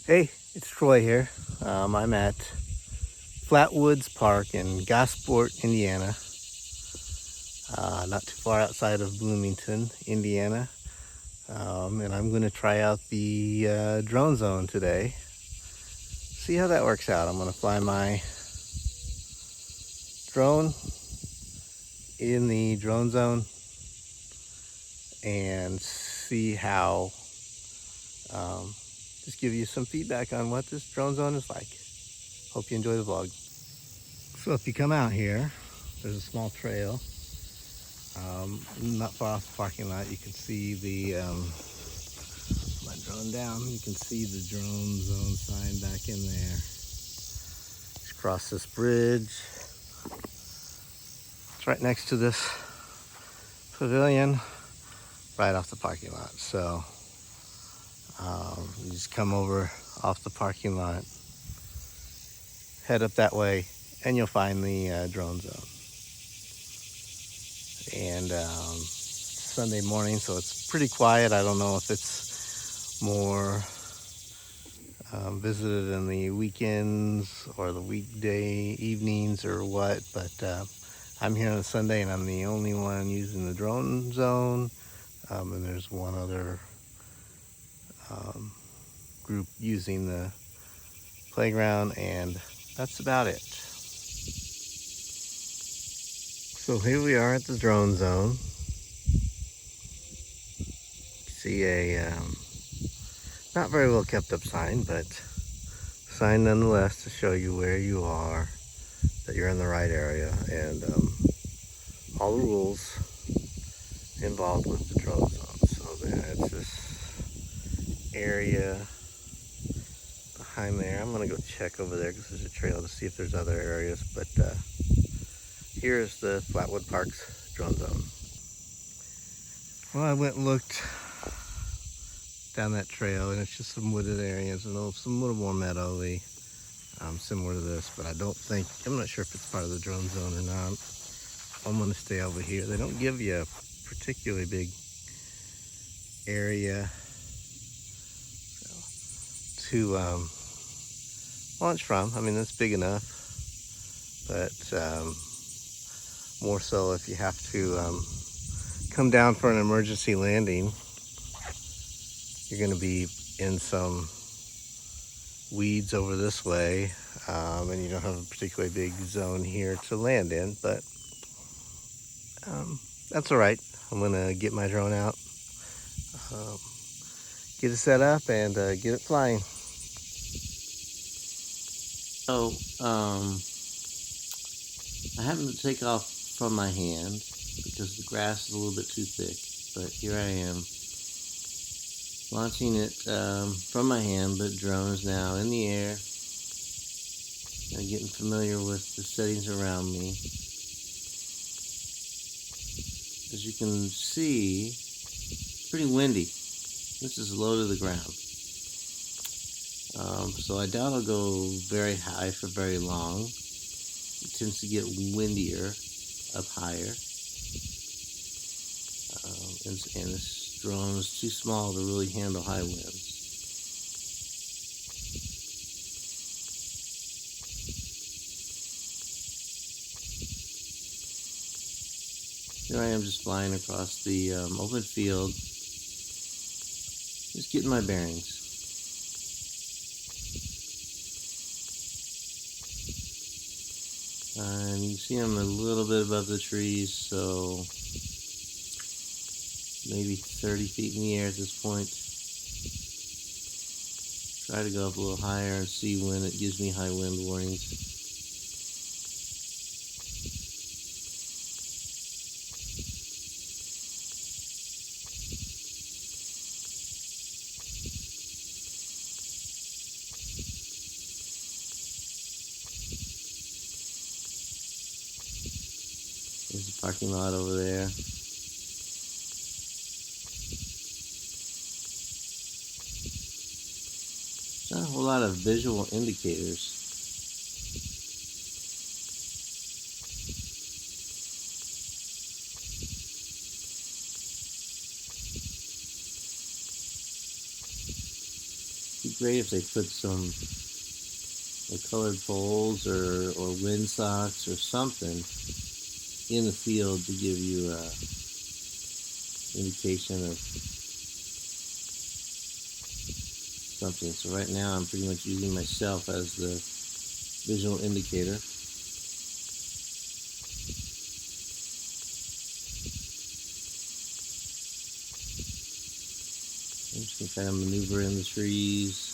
Hey, it's Troy here. I'm at Flatwoods Park in Gosport, Indiana, not too far outside of Bloomington, Indiana. And I'm going to try out the drone zone today. See how that works out. I'm going to fly my drone in the drone zone and see how, just give you some feedback on what this drone zone is like. Hope you enjoy the vlog. So if you come out here, there's a small trail. Not far off the parking lot, you can see the, my drone down, you can see the drone zone sign back in there. Just cross this bridge. It's right next to this pavilion, right off the parking lot. So you just come over off the parking lot, head up that way, and you'll find the drone zone. And Sunday morning, so it's pretty quiet. I don't know if it's more visited in the weekends or the weekday evenings or what, but I'm here on a Sunday and I'm the only one using the drone zone, and there's one other group using the playground, and that's about it. So here we are at the drone zone. See a not very well kept up sign, but sign nonetheless to show you where you are, that you're in the right area, and all the rules involved with the drone zone. So it's this area behind there. I'm gonna go check over there because there's a trail to see if there's other areas, but here's the Flatwood Park's drone zone. Well, I went and looked down that trail, and it's just some wooded areas and some little more meadowy, similar to this, but I'm not sure if it's part of the drone zone or not. I'm going to stay over here. They don't give you a particularly big area to launch from. I mean, that's big enough, but more so if you have to come down for an emergency landing. You're going to be in some weeds over this way, and you don't have a particularly big zone here to land in, but that's all right. I'm going to get my drone out, get it set up, and get it flying. So, I happen to take off from my hand because the grass is a little bit too thick, but here I am. Launching it from my hand, but drone is now in the air. And getting familiar with the settings around me. As you can see, it's pretty windy. This is low to the ground. So I doubt I'll go very high for very long. It tends to get windier up higher. And this drone is too small to really handle high winds. Here I am just flying across the open field, just getting my bearings. And you can see I'm a little bit above the trees, so maybe 30 feet in the air at this point. Try to go up a little higher and see when it gives me high wind warnings. There's a parking lot over there. Not a whole lot of visual indicators. great if they put some colored poles or wind socks or something in the field to give you a indication of something. So right now I'm pretty much using myself as the visual indicator. I'm just going to kind of maneuver in the trees.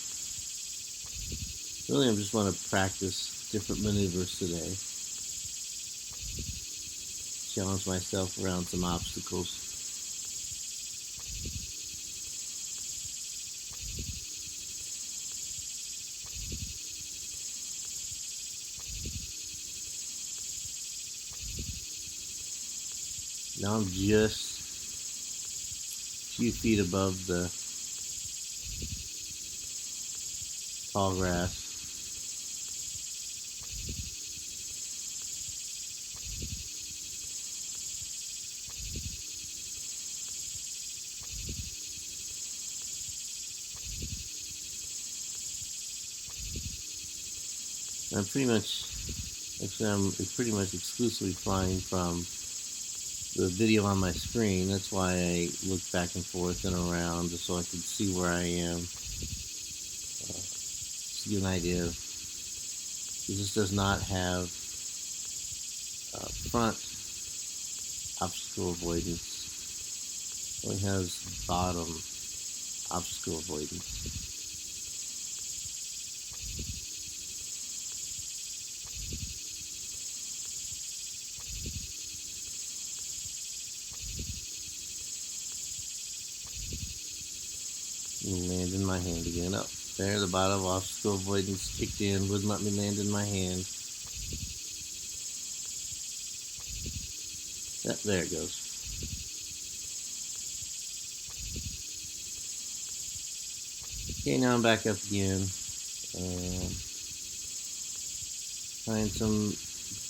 Really, I just want to practice different maneuvers today. Challenge myself around some obstacles. Now I'm just a few feet above the tall grass. I'm pretty much exclusively flying from the video on my screen. That's why I look back and forth and around, just so I can see where I am. Just to give an idea of, this does not have front obstacle avoidance. It only has bottom obstacle avoidance. Land in my hand again. Up there, the bottom obstacle avoidance kicked in, wouldn't let me land in my hand. Yep, there it goes. Okay, now I'm back up again. Find some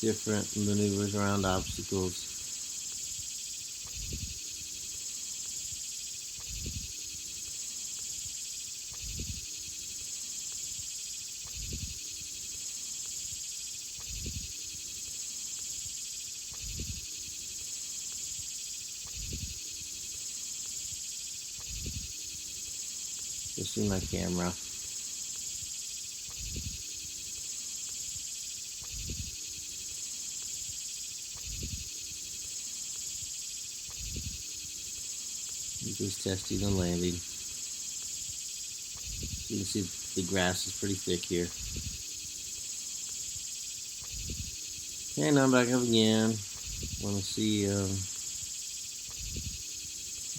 different maneuvers around obstacles. Just see my camera. Just testing and landing. You can see the grass is pretty thick here. Okay, now I'm back up again. Want to see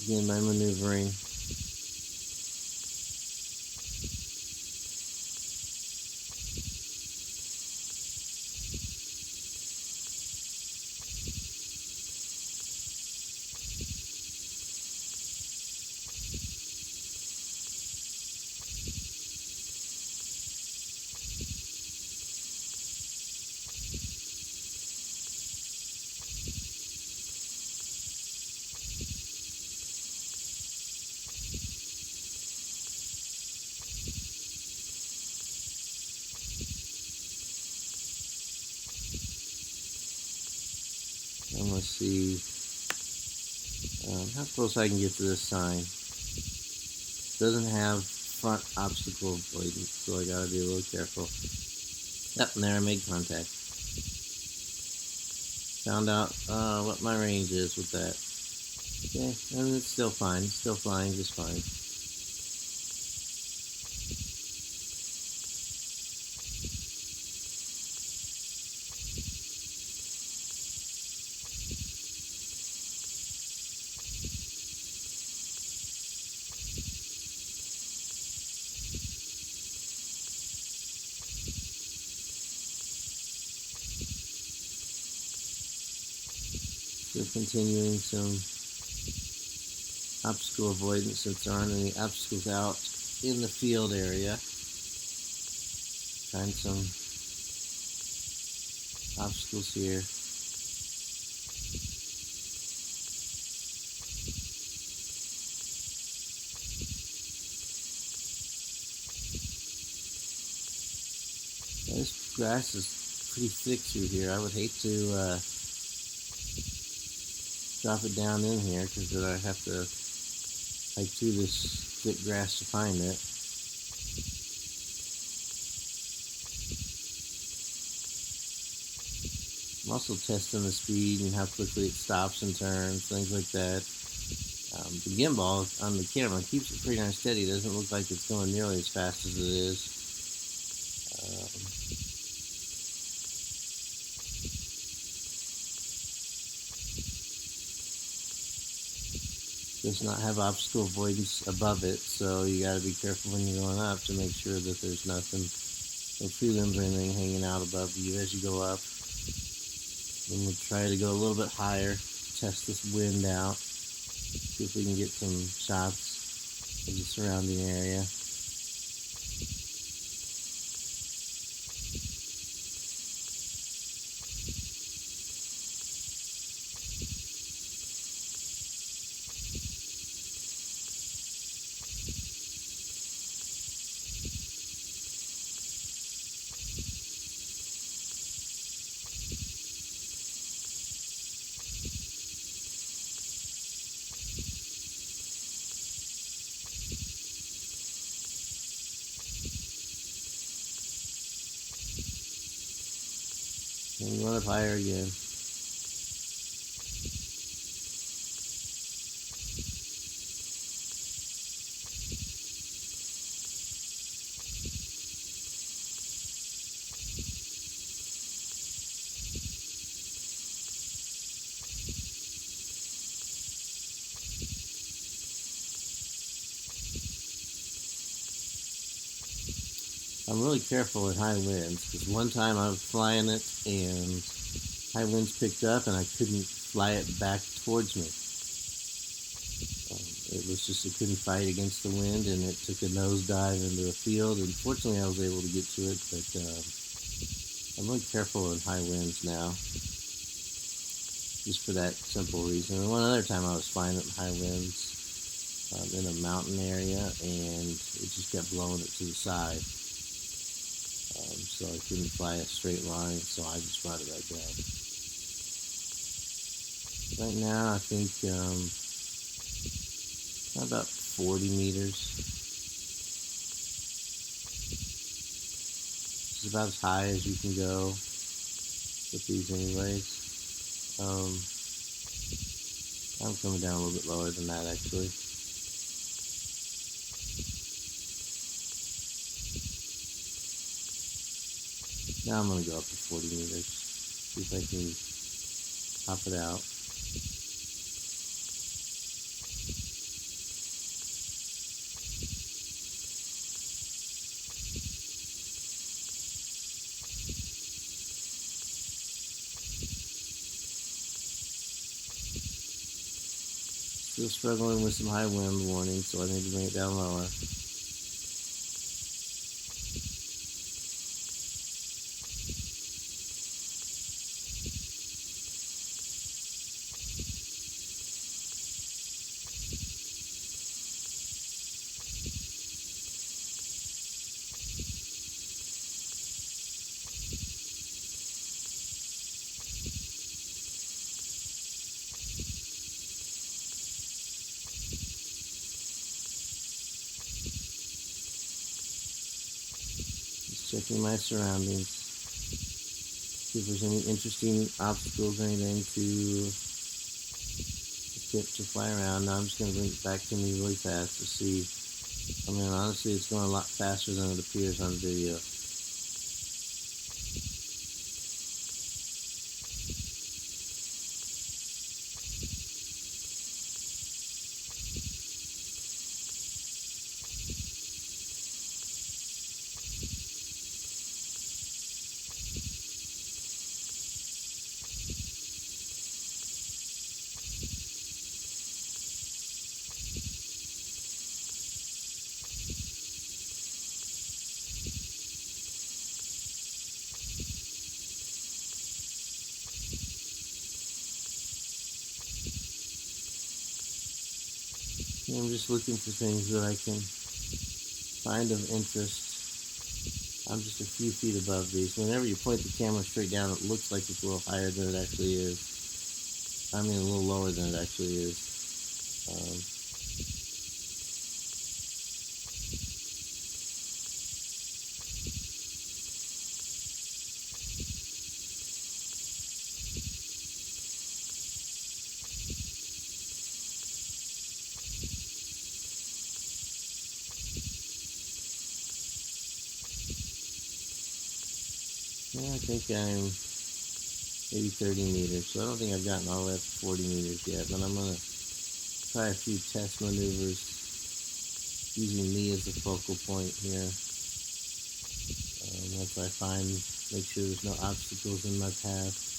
again my maneuvering. I'm going to see how close I can get to this sign. It doesn't have front obstacle avoidance, so I got to be a little careful. Yep, and there I made contact. Found out what my range is with that. Okay, and it's still fine. It's still flying just fine. Still continuing some obstacle avoidance since there aren't any obstacles out in the field area. Find some obstacles here. grass is pretty thick through here. I would hate to drop it down in here because then I have to hike through this thick grass to find it. I'm also testing the speed and how quickly it stops and turns, things like that. The gimbal on the camera keeps it pretty darn steady. It doesn't look like it's going nearly as fast as it is. Does not have obstacle avoidance above it, so you got to be careful when you're going up to make sure that there's nothing, no tree limbs or anything hanging out above you as you go up. Then we'll try to go a little bit higher, test this wind out, see if we can get some shots of the surrounding area. And going up higher again. I'm really careful at high winds because one time I was flying it and high winds picked up and I couldn't fly it back towards me. It was just, it couldn't fight against the wind and it took a nosedive into a field, and fortunately I was able to get to it, but I'm really careful in high winds now, just for that simple reason. And one other time I was flying it in high winds in a mountain area and it just kept blowing it to the side. So I couldn't fly a straight line, so I just brought it back down. Right now I think about 40 meters. It's about as high as you can go with these anyways. I'm coming down a little bit lower than that actually. Now I'm going to go up to 40 meters, see if I can top it out. Still struggling with some high wind warnings, so I need to bring it down lower. Checking my surroundings, see if there's any interesting obstacles or anything to tip to fly around. Now I'm just going to bring it back to me really fast to see. I mean, honestly, it's going a lot faster than it appears on video. I'm just looking for things that I can find of interest. I'm just a few feet above these. Whenever you point the camera straight down, it looks like it's a little higher than it actually is. I mean, a little lower than it actually is. Yeah, I think I'm maybe 30 meters, so I don't think I've gotten all the way up to 40 meters yet, but I'm going to try a few test maneuvers using me as the focal point here. Once I make sure there's no obstacles in my path.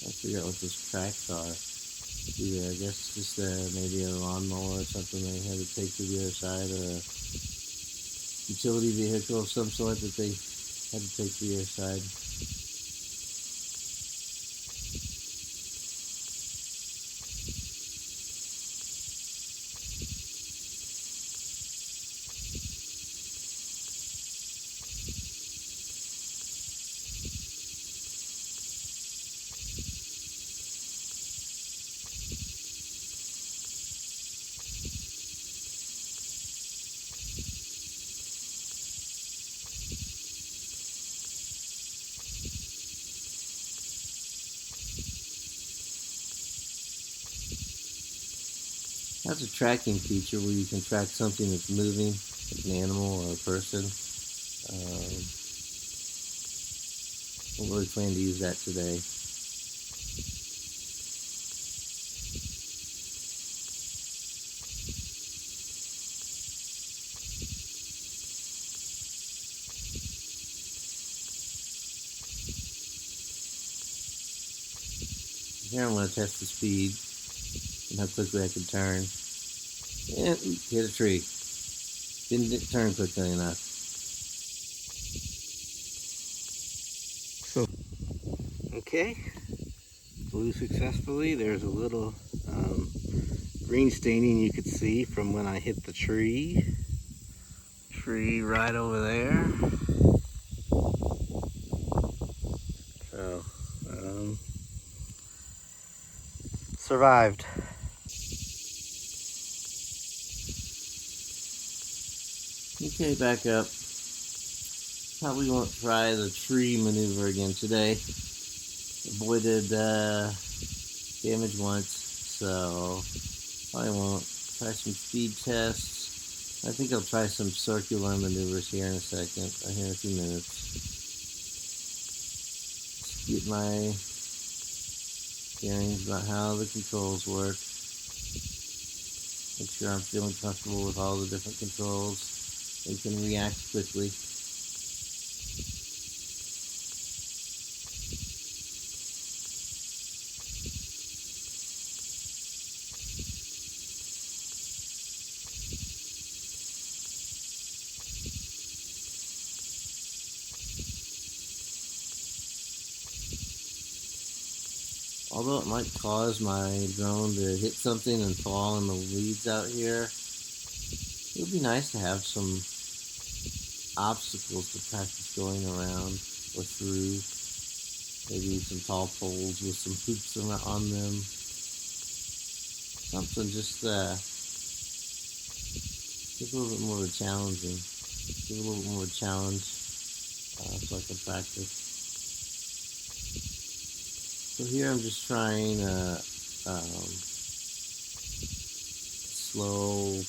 I figure out what those tracks are. Yeah, I guess just maybe a lawnmower or something they had to take to the other side, or a utility vehicle of some sort that they had to take to the other side. That's a tracking feature where you can track something that's moving, like an animal or a person. Don't really plan to use that today. Here I'm going to test the speed and how quickly I can turn. And hit a tree. Didn't turn quickly enough. So, okay, flew successfully. There's a little green staining you could see from when I hit the tree. Tree right over there. So, survived. Okay, back up. Probably won't try the tree maneuver again today. Avoided damage once, so probably won't. Try some speed tests. I think I'll try some circular maneuvers here in a second, here in a few minutes. Just get my bearings about how the controls work. Make sure I'm feeling comfortable with all the different controls and can react quickly. Although it might cause my drone to hit something and fall in the weeds out here, it would be nice to have some obstacles to practice going around or through. Maybe some tall poles with some hoops on them. Something just give a little bit more of a challenging. Give a little bit more challenge so I can practice. So here I'm just trying slow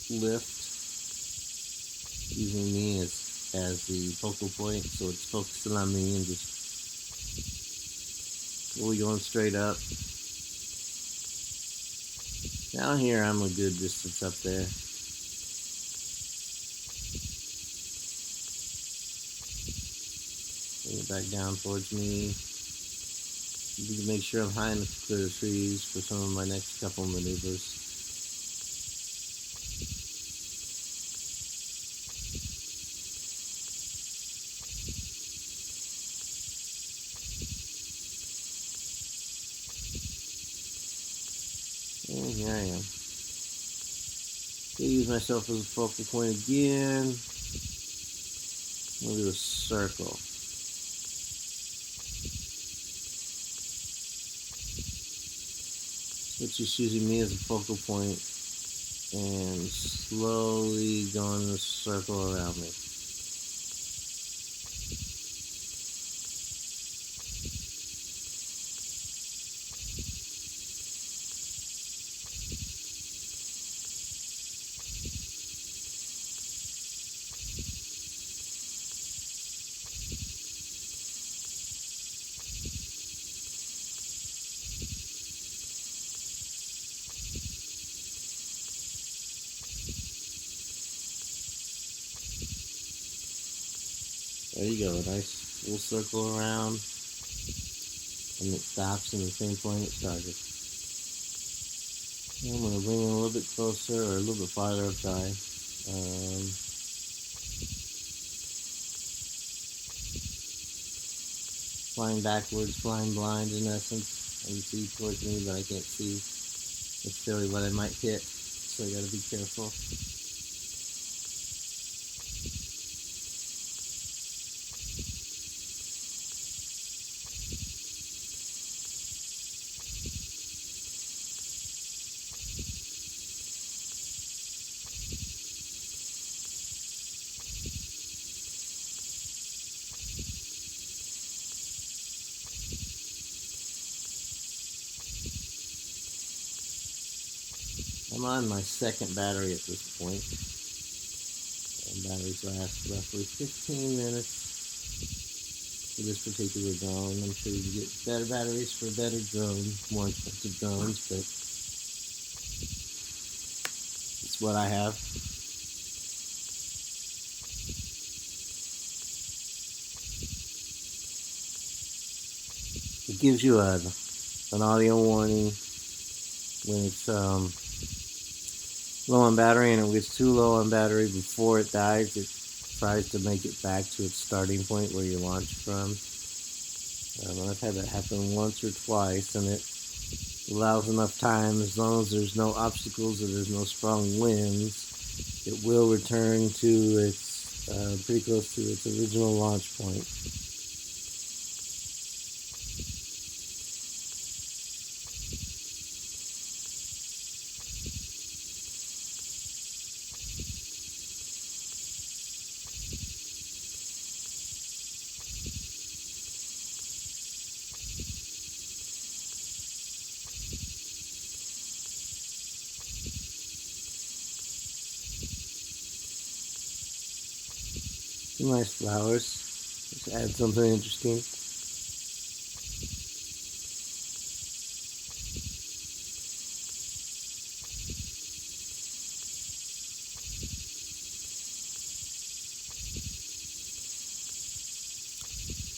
lift using me as the focal point, so it's focusing on me and just slowly going straight up. Down here I'm a good distance up there. Bring it back down towards me. You can make sure I'm high enough to clear the trees for some of my next couple maneuvers. Here I am. I'll use myself as a focal point again. We'll do a circle. So it's just using me as a focal point and slowly going in a circle around me. There you go, a nice little circle around, and it stops in the same point it started. I'm going to bring it a little bit closer, or a little bit farther, I'm sorry. Flying backwards, flying blind in essence. I can see towards me, but I can't see necessarily what I might hit, so I got to be careful. I'm on my second battery at this point, and batteries last roughly 15 minutes for this particular drone. I'm sure you can get better batteries for better drones, more expensive drones, but it's what I have. It gives you an audio warning when it's low on battery, and if it gets too low on battery before it dies, it tries to make it back to its starting point where you launched from. I've had that happen once or twice, and it allows enough time, as long as there's no obstacles or there's no strong winds, it will return to its pretty close to its original launch point. Some nice flowers. Just add something interesting.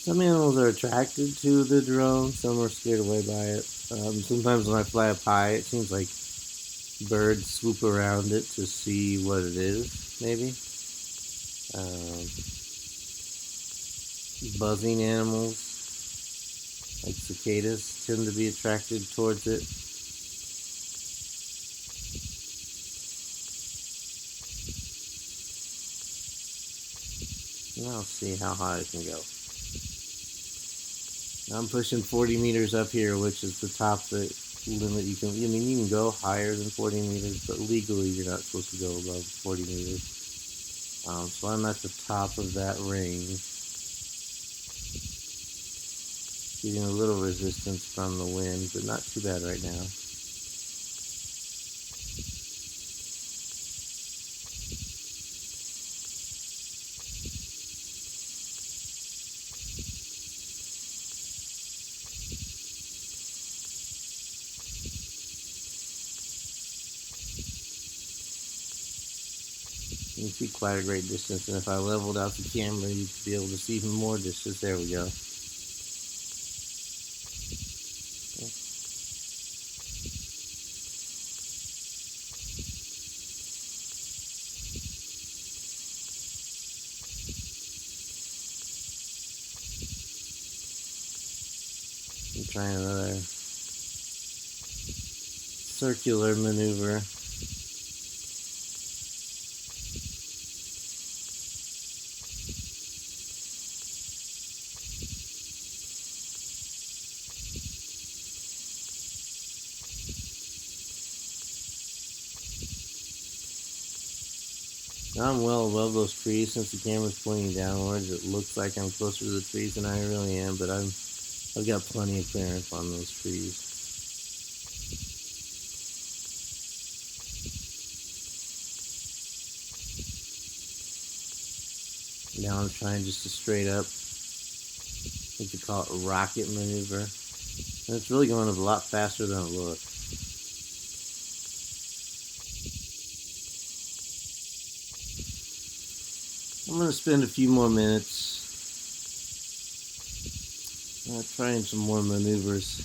Some animals are attracted to the drone, some are scared away by it. Sometimes when I fly up high, it seems like birds swoop around it to see what it is, maybe. Buzzing animals, like cicadas, tend to be attracted towards it. And I'll see how high I can go. I'm pushing 40 meters up here, which is the top limit you can. I mean, you can go higher than 40 meters, but legally you're not supposed to go above 40 meters. So I'm at the top of that range, getting a little resistance from the wind, but not too bad right now. You can see quite a great distance, and if I leveled out the camera, you'd be able to see even more distance. There we go. I'm trying another circular maneuver. Now I'm well above those trees. Since the camera's pointing downwards, it looks like I'm closer to the trees than I really am, but I've got plenty of clearance on those trees. Now I'm trying just to straight up, I think they call it a rocket maneuver. And it's really going a lot faster than it looks. I'm going to spend a few more minutes trying some more maneuvers.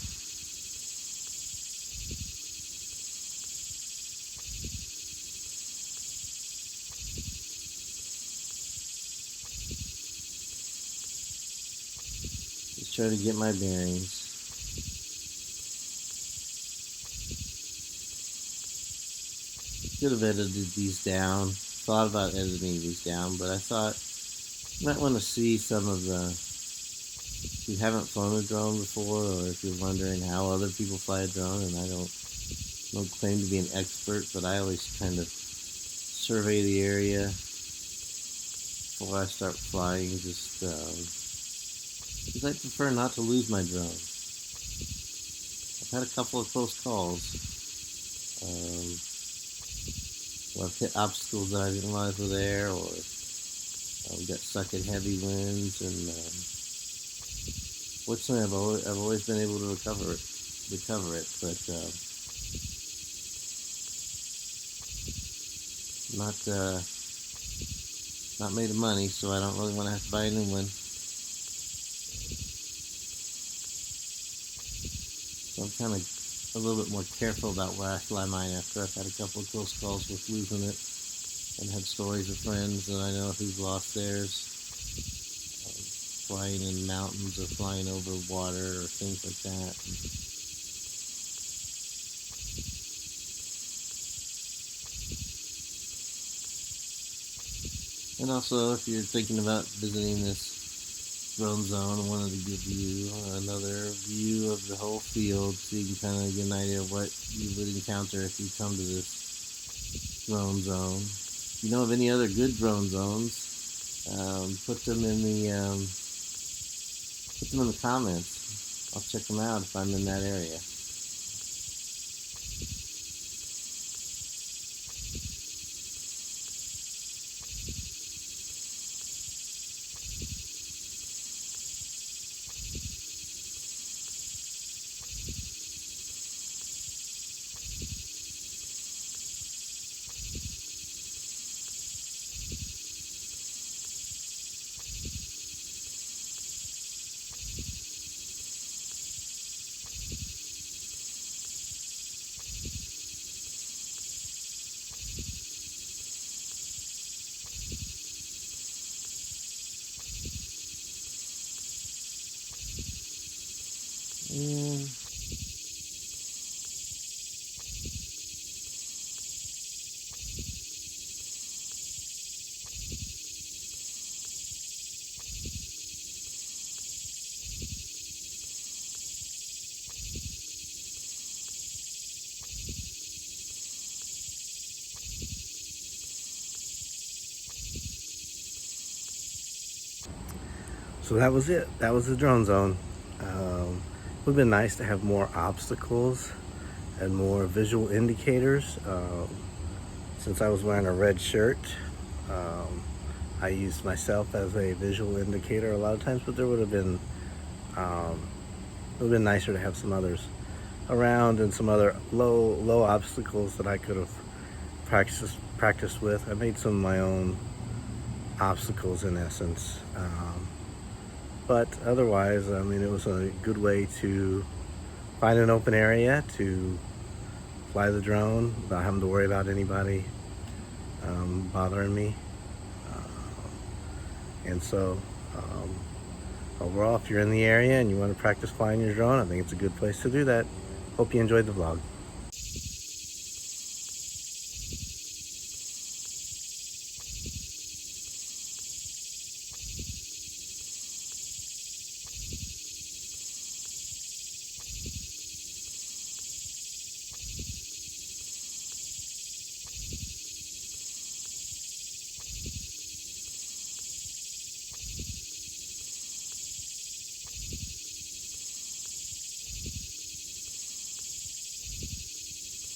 Just trying to get my bearings. Could have edited these down. Thought about editing these down, but I thought you might want to see some of the, if you haven't flown a drone before, or if you're wondering how other people fly a drone, and I don't claim to be an expert, but I always kind of survey the area before I start flying, just because I prefer not to lose my drone. I've had a couple of close calls. Well, I've hit obstacles that I didn't realize were there, or got stuck in heavy winds, and fortunately I've always been able to recover it. But not made of money, so I don't really want to have to buy a new one. So I'm kind of a little bit more careful about where I fly mine after I've had a couple of close calls with losing it, and had stories of friends that I know who've lost theirs, flying in mountains or flying over water or things like that. And also, if you're thinking about visiting this drone zone, I wanted to give you another view of the whole field so you can kind of get an idea of what you would encounter if you come to this drone zone. If you know of any other good drone zones, put them in the comments. I'll check them out if I'm in that area. And so that was it. That was the drone zone. It would have been nice to have more obstacles and more visual indicators. Since I was wearing a red shirt, I used myself as a visual indicator a lot of times, but there would have been nicer to have some others around, and some other low obstacles that I could have practiced with. I made some of my own obstacles in essence. But otherwise, I mean, it was a good way to find an open area to fly the drone without having to worry about anybody bothering me. And so overall, if you're in the area and you want to practice flying your drone, I think it's a good place to do that. Hope you enjoyed the vlog.